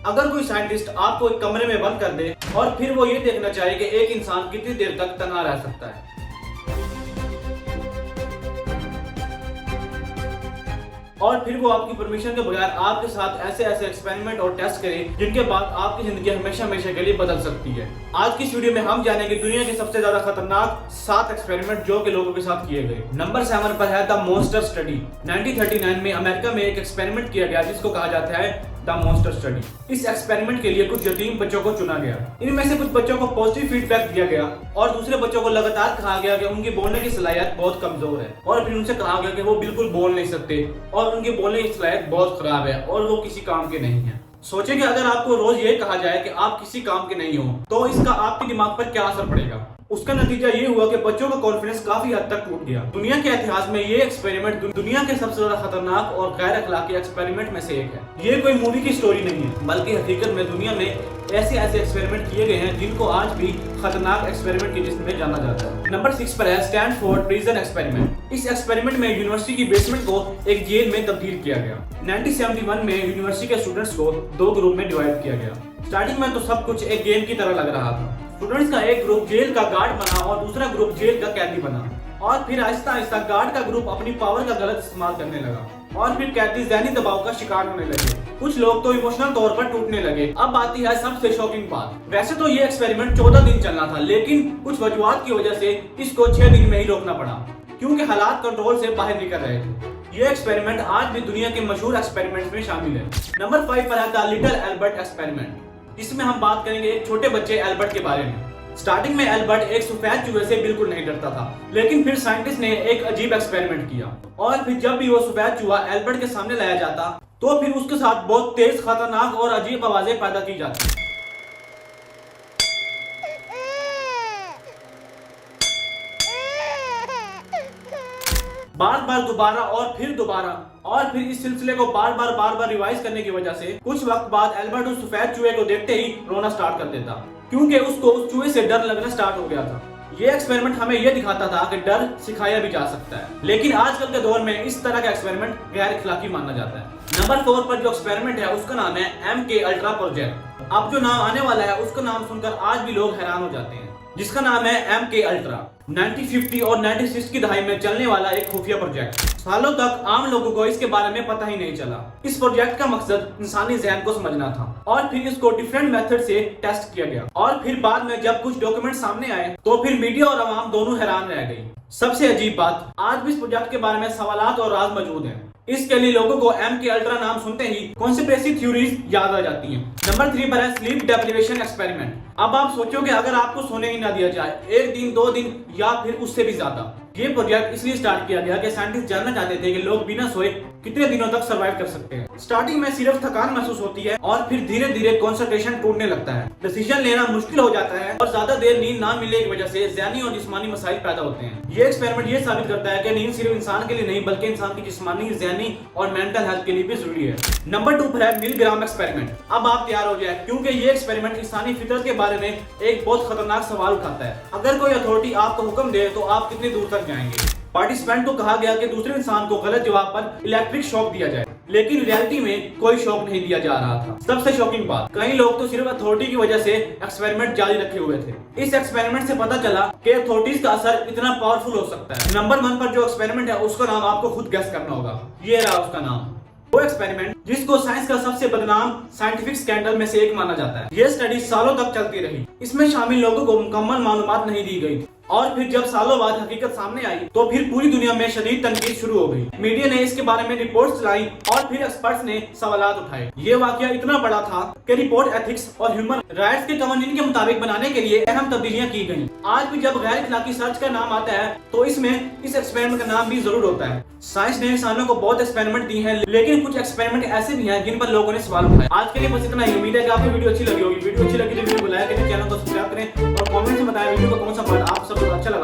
अगर कोई साइंटिस्ट आपको एक कमरे में बंद कर दे और फिर वो ये देखना चाहे कि एक इंसान कितनी देर तक तन्हा रह सकता है, और फिर वो आपकी परमिशन के बगैर आपके साथ ऐसे ऐसे एक्सपेरिमेंट और टेस्ट करे जिनके बाद आपकी जिंदगी हमेशा हमेशा के लिए बदल सकती है। आज की इस वीडियो में हम जानेंगे दुनिया के सबसे ज्यादा खतरनाक 7 एक्सपेरिमेंट जो कि लोगों के साथ किए गए। नंबर 7 पर है द मॉन्स्टर स्टडी। 1939 में अमेरिका में एक एक्सपेरिमेंट किया गया जिसको कहा जाता है द मॉन्स्टर स्टडी। इस एक्सपेरिमेंट के लिए कुछ यतीम बच्चों को चुना गया। इनमें से कुछ बच्चों को पॉजिटिव फीडबैक दिया गया और दूसरे बच्चों को लगातार कहा गया कि उनकी बोलने की सलाहियत बहुत कमजोर है, और फिर उनसे कहा गया कि वो बिल्कुल बोल नहीं सकते और उनकी बोलने की सलाहियत बहुत खराब है और वो किसी काम के नहीं है। सोचे कि अगर आपको रोज ये कहा जाए कि आप किसी काम के नहीं हो तो इसका आपके दिमाग पर क्या असर पड़ेगा। उसका नतीजा ये हुआ कि बच्चों का कॉन्फिडेंस काफी हद तक टूट गया। दुनिया के इतिहास में ये एक्सपेरिमेंट दुनिया के सबसे ज्यादा खतरनाक और गैर अखलाकी एक्सपेरिमेंट में से एक है। ये कोई मूवी की स्टोरी नहीं है, बल्कि हकीकत में दुनिया में ऐसे ऐसे एक्सपेरिमेंट किए गए हैं जिनको आज भी खतरनाक एक्सपेरिमेंट के जिस्म में जाना जाता है। नंबर 6 पर है स्टैनफोर्ड प्रिजन एक्सपेरिमेंट। इस एक्सपेरिमेंट में यूनिवर्सिटी की बेसमेंट को एक जेल में तब्दील किया गया। 1971 में यूनिवर्सिटी के स्टूडेंट्स को 2 ग्रुप में डिवाइड किया गया। स्टार्टिंग में तो सब कुछ एक गेम की तरह लग रहा था। स्टूडेंट्स का एक ग्रुप जेल का गार्ड बना और दूसरा ग्रुप जेल का कैदी बना, और फिर आहिस्ता आहिस्ता गार्ड का ग्रुप अपनी पावर का गलत इस्तेमाल करने लगा और फिर कैदी ज़हनी दबाव का शिकार होने लगे। कुछ लोग तो इमोशनल तौर पर टूटने लगे। अब आती है सबसे शॉकिंग बात। वैसे तो ये एक्सपेरिमेंट 14 दिन चलना था, लेकिन कुछ वजूहात की वजह से इसको 6 दिन में ही रोकना पड़ा क्योंकि हालात कंट्रोल से बाहर निकल रहे थे। ये एक्सपेरिमेंट आज भी दुनिया के मशहूर एक्सपेरिमेंट्स में शामिल है। नंबर 5 पर है द लिटिल एल्बर्ट एक्सपेरिमेंट। इसमें हम बात करेंगे एक छोटे बच्चे एल्बर्ट के बारे में। स्टार्टिंग में एल्बर्ट एक सफेद चूहे से बिल्कुल नहीं डरता था, लेकिन फिर साइंटिस्ट ने एक अजीब एक्सपेरिमेंट किया और फिर जब भी वो सफेद चूहा एल्बर्ट के सामने लाया जाता तो फिर उसके साथ बहुत तेज, खतरनाक और अजीब आवाजें पैदा की जाती। बार बार दोबारा और फिर इस सिलसिले को बार बार रिवाइज करने की वजह से कुछ वक्त बाद एल्बर्ट उस सफेद चूहे को देखते ही रोना स्टार्ट कर देता क्योंकि उसको उस चूहे से डर लगना स्टार्ट हो गया था। ये एक्सपेरिमेंट हमें ये दिखाता था कि डर सिखाया भी जा सकता है, लेकिन आजकल के दौर में इस तरह का एक्सपेरिमेंट गैर इखलाकी माना जाता है। नंबर 4 पर जो एक्सपेरिमेंट है उसका नाम है MK अल्ट्रा प्रोजेक्ट। अब जो नाम आने वाला है उसका नाम सुनकर आज भी लोग हैरान हो जाते हैं, जिसका नाम है MK अल्ट्रा। 1950 और 96 की दहाई में चलने वाला एक खुफिया प्रोजेक्ट। सालों तक आम लोगों को इसके बारे में पता ही नहीं चला। इस प्रोजेक्ट का मकसद इंसानी ज़हन को समझना था और फिर इसको डिफरेंट मेथड से टेस्ट किया गया, और फिर बाद में जब कुछ डॉक्यूमेंट सामने आए तो फिर मीडिया और आवाम दोनों हैरान रह गई। सबसे अजीब बात, आज भी इस प्रोजेक्ट के बारे में सवालात और राज मौजूद हैं। इसके लिए लोगों को MK अल्ट्रा नाम सुनते ही कॉन्स्पिरेसी थ्योरीज याद आ जाती हैं। नंबर 3 पर है स्लीप डेप्रिवेशन एक्सपेरिमेंट। अब आप सोचो कि अगर आपको सोने ही ना दिया जाए 1 दिन 2 दिन या फिर उससे भी ज्यादा। ये प्रोजेक्ट इसलिए स्टार्ट किया गया कि साइंटिस्ट जानना चाहते थे कि लोग बिना सोए कितने दिनों तक सरवाइव कर सकते हैं। स्टार्टिंग में सिर्फ थकान महसूस होती है और फिर धीरे धीरे कंसंट्रेशन टूटने लगता है, डिसीजन लेना मुश्किल हो जाता है और ज्यादा देर नींद ना मिलने की वजह से ज़हनी और जिस्मानी मसाइल पैदा होते हैं। ये एक्सपेरिमेंट ये साबित करता है कि नींद सिर्फ इंसान के लिए नहीं बल्कि इंसान की जिस्मानी, ज़हनी और मेंटल हेल्थ के लिए भी जरूरी है। नंबर 2 पर है मिलग्राम एक्सपेरिमेंट। अब आप तैयार हो जाए क्योंकि ये एक्सपेरिमेंट इंसानी फितरत के बारे में एक बहुत खतरनाक सवाल उठाता है। अगर कोई अथॉरिटी आपको हुक्म दे तो आप कितनी दूर तक जाएंगे। पार्टिसिपेंट को कहा गया कि दूसरे इंसान को गलत जवाब पर इलेक्ट्रिक शॉक दिया जाए, लेकिन रियलिटी में कोई शॉक नहीं दिया जा रहा था। सबसे शॉकिंग बात, कई लोग तो सिर्फ अथॉरिटी की वजह से एक्सपेरिमेंट जारी रखे हुए थे। इस एक्सपेरिमेंट से पता चला कि अथॉरिटीज का असर इतना पावरफुल हो सकता है। नंबर 1 पर जो एक्सपेरिमेंट है उसका नाम आपको खुद गेस करना होगा। ये रहा उसका नाम, वो एक्सपेरिमेंट जिसको साइंस का सबसे बदनाम साइंटिफिक स्कैंडल में से एक माना जाता है। ये स्टडी सालों तक चलती रही। इसमें शामिल लोगों को मुकम्मल मालूमात नहीं दी गई और फिर जब सालों बाद हकीकत सामने आई तो फिर पूरी दुनिया में शदीद तनकीद शुरू हो गई। मीडिया ने इसके बारे में रिपोर्ट्स चलाई और फिर एक्सपर्ट्स ने सवालात उठाए। ये वाकया इतना बड़ा था कि रिपोर्ट एथिक्स और ह्यूमन राइट्स के कवानीन के मुताबिक बनाने के लिए अहम तब्दीलियां की गई। आज भी जब गैर इखलाकी सर्च का नाम आता है तो इसमें इस एक्सपेरिमेंट का नाम भी जरूर होता है। साइंस ने इंसानों को बहुत एक्सपेरिमेंट दी हैं, लेकिन कुछ एक्सपेरिमेंट ऐसे भी हैं जिन पर लोगों ने सवाल उठाए। आज के लिए बस इतना ही। उम्मीद है कि आपको वीडियो अच्छी लगी होगी। वीडियो अच्छी लगी तो वीडियो को लाइक करें, चैनल को सब्सक्राइब करें और कमेंट में बताएं वीडियो को कौन सा पार्ट आप सबको अच्छा लगा।